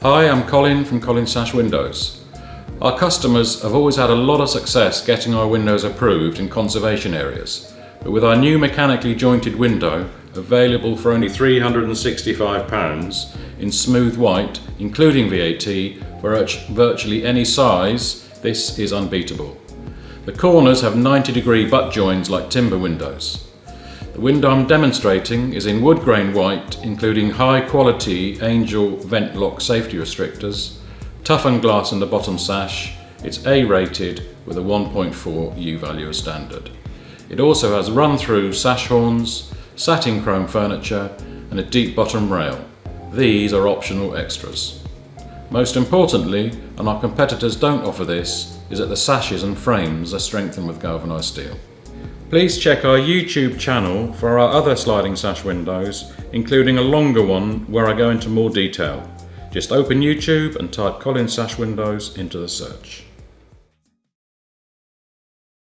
Hi, I'm Colin from Colin Sash Windows. Our customers have always had a lot of success getting our windows approved in conservation areas, but with our new mechanically jointed window available for only £365 in smooth white, including VAT, for virtually any size, this is unbeatable. The corners have 90-degree butt joins like timber windows. The window I'm demonstrating is in wood grain white, including high quality Angel vent lock safety restrictors, toughened glass in the bottom sash. It's A rated with a 1.4 U value as standard. It also has run through sash horns, satin chrome furniture and a deep bottom rail. These are optional extras. Most importantly, and our competitors don't offer this, is that the sashes and frames are strengthened with galvanised steel. Please check our YouTube channel for our other sliding sash windows, including a longer one where I go into more detail. Just open YouTube and type Colin Sash Windows into the search.